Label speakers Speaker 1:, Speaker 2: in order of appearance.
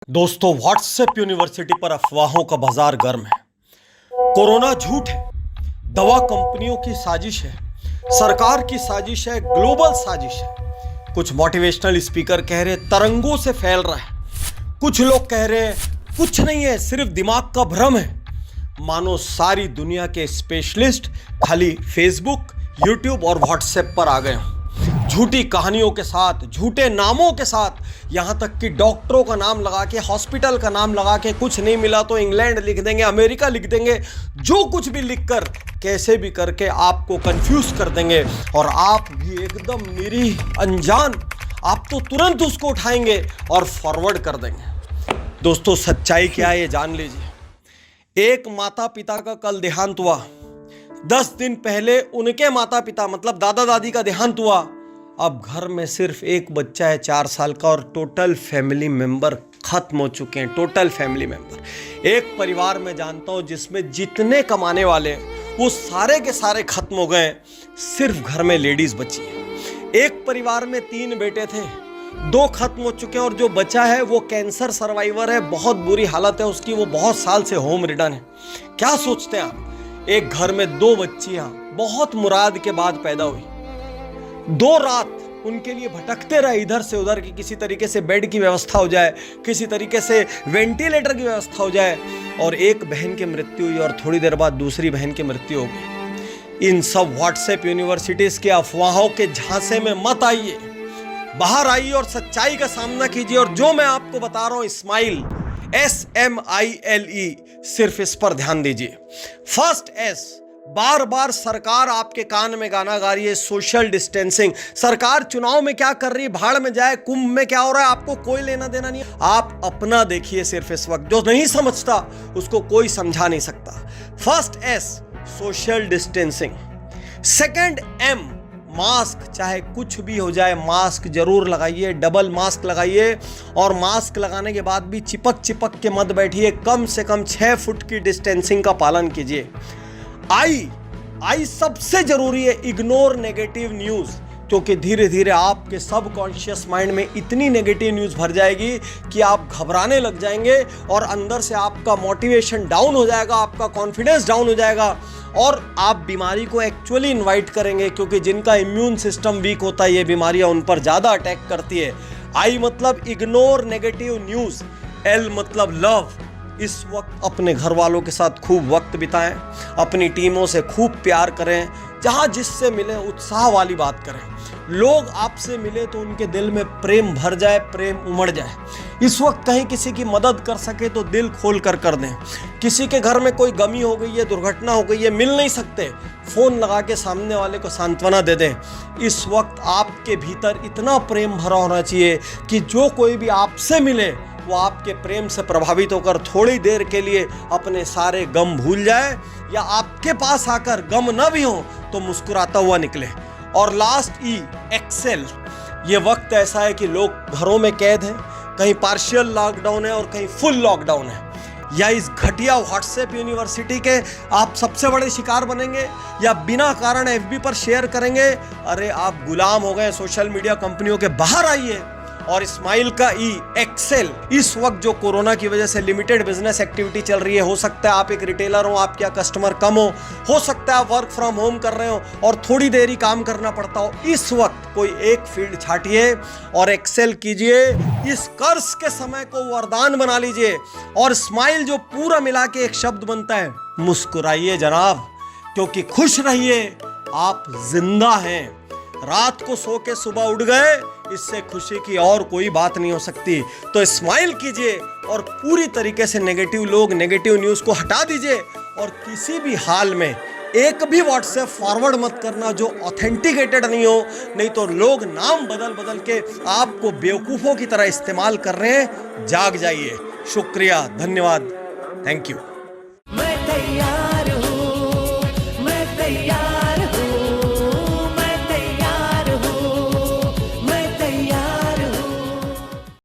Speaker 1: दोस्तों, WhatsApp university पर अफवाहों का बाजार गर्म है। कोरोना झूठ है, दवा कंपनियों की साजिश है, सरकार की साजिश है, ग्लोबल साजिश है। कुछ मोटिवेशनल स्पीकर कह रहे तरंगों से फैल रहा है, कुछ लोग कह रहे हैं कुछ नहीं है, सिर्फ दिमाग का भ्रम है। मानो सारी दुनिया के स्पेशलिस्ट खाली फेसबुक, यूट्यूब और व्हाट्सएप पर आ गए हों, झूठी कहानियों के साथ, झूठे नामों के साथ, यहां तक कि डॉक्टरों का नाम लगा के, हॉस्पिटल का नाम लगा के, कुछ नहीं मिला तो इंग्लैंड लिख देंगे, अमेरिका लिख देंगे, जो कुछ भी लिखकर कैसे भी करके आपको कंफ्यूज कर देंगे। और आप भी एकदम निरीह अनजान, आप तो तुरंत उसको उठाएंगे और फॉरवर्ड कर देंगे। दोस्तों, सच्चाई क्या है ये जान लीजिए। एक माता पिता का कल देहांत हुआ, 10 दिन पहले उनके माता पिता मतलब दादा दादी का देहांत हुआ। अब घर में सिर्फ एक बच्चा है 4 साल का और टोटल फैमिली मेंबर खत्म हो चुके हैं। टोटल फैमिली मेंबर, एक परिवार में जानता हूं जिसमें जितने कमाने वाले हैं वो सारे के सारे खत्म हो गए, सिर्फ घर में लेडीज बची है। एक परिवार में 3 बेटे थे, 2 खत्म हो चुके हैं और जो बचा है वो कैंसर सर्वाइवर है, बहुत बुरी हालत है उसकी, वो बहुत साल से होम रिडन है। क्या सोचते हैं आप? एक घर में 2 बच्चियां बहुत मुराद के बाद पैदा हुई, 2 रात उनके लिए भटकते रहे इधर से उधर कि किसी तरीके से बेड की व्यवस्था हो जाए, किसी तरीके से वेंटिलेटर की व्यवस्था हो जाए, और एक बहन की मृत्यु हुई और थोड़ी देर बाद दूसरी बहन की मृत्यु हो गई। इन सब व्हाट्सएप यूनिवर्सिटीज के अफवाहों के झांसे में मत आइए, बाहर आइए और सच्चाई का सामना कीजिए। और जो मैं आपको बता रहा हूं, स्माइल, SMILE, सिर्फ इस पर ध्यान दीजिए। फर्स्ट S, बार बार सरकार आपके कान में गाना गा रही है, सोशल डिस्टेंसिंग। सरकार चुनाव में क्या कर रही है, भाड़ में जाए, कुंभ में क्या हो रहा है, आपको कोई लेना देना नहीं है। आप अपना देखिए सिर्फ इस वक्त। जो नहीं समझता उसको कोई समझा नहीं सकता। First S, social distancing. Second M, mask. चाहे कुछ भी हो जाए, मास्क जरूर लगाइए, डबल मास्क लगाइए, और मास्क लगाने के बाद भी चिपक चिपक के मत बैठिए, कम से कम 6 फुट की डिस्टेंसिंग का पालन कीजिए। आई सबसे जरूरी है, इग्नोर नेगेटिव न्यूज, क्योंकि धीरे धीरे आपके सबकॉन्शियस माइंड में इतनी नेगेटिव न्यूज भर जाएगी कि आप घबराने लग जाएंगे और अंदर से आपका मोटिवेशन डाउन हो जाएगा, आपका कॉन्फिडेंस डाउन हो जाएगा और आप बीमारी को एक्चुअली इनवाइट करेंगे, क्योंकि जिनका इम्यून सिस्टम वीक होता है ये बीमारियां उन पर ज्यादा अटैक करती है। आई मतलब इग्नोर नेगेटिव न्यूज। L मतलब लव। इस वक्त अपने घर वालों के साथ खूब वक्त बिताएं, अपनी टीमों से खूब प्यार करें, जहां जिससे मिले उत्साह वाली बात करें। लोग आपसे मिले तो उनके दिल में प्रेम भर जाए, प्रेम उमड़ जाए। इस वक्त कहीं किसी की मदद कर सके तो दिल खोल कर दें। किसी के घर में कोई गमी हो गई है, दुर्घटना हो गई है, मिल नहीं सकते, फोन लगा के सामने वाले को सांत्वना दे दें। इस वक्त आपके भीतर इतना प्रेम भरा होना चाहिए कि जो कोई भी आपसे मिले वो आपके प्रेम से प्रभावित होकर थोड़ी देर के लिए अपने सारे गम भूल जाए, या आपके पास आकर गम न भी हो तो मुस्कुराता हुआ निकले। और लास्ट E, एक्सेल। ये वक्त ऐसा है कि लोग घरों में कैद हैं, कहीं पार्शियल लॉकडाउन है और कहीं फुल लॉकडाउन है। या इस घटिया व्हाट्सएप यूनिवर्सिटी के आप सबसे बड़े शिकार बनेंगे, या बिना कारण FB पर शेयर करेंगे। अरे आप गुलाम हो गए सोशल मीडिया कंपनियों के, बाहर आइए। और स्माइल का E, एक्सेल। इस वक्त जो कोरोना की वजह से लिमिटेड बिजनेस एक्टिविटी चल रही है, हो सकता है आप एक रिटेलर हो, आपके कस्टमर कम हो सकता है आप वर्क फ्रॉम होम कर रहे हो और थोड़ी देर ही काम करना पड़ता हो। इस वक्त कोई एक फील्ड छाटिए और एक्सेल कीजिए। इस कर्ज के समय को वरदान बना लीजिए। और स्माइल जो पूरा मिला के एक शब्द बनता है, मुस्कुराइए जनाब, क्योंकि खुश रहिए, आप जिंदा हैं। रात को सो के सुबह उठ गए, इससे खुशी की और कोई बात नहीं हो सकती। तो स्माइल कीजिए और पूरी तरीके से नेगेटिव न्यूज को हटा दीजिए। और किसी भी हाल में एक भी व्हाट्सएप फॉरवर्ड मत करना जो ऑथेंटिकेटेड नहीं हो, नहीं तो लोग नाम बदल के आपको बेवकूफों की तरह इस्तेमाल कर रहे हैं। जाग जाइए। शुक्रिया, धन्यवाद, थैंक यू।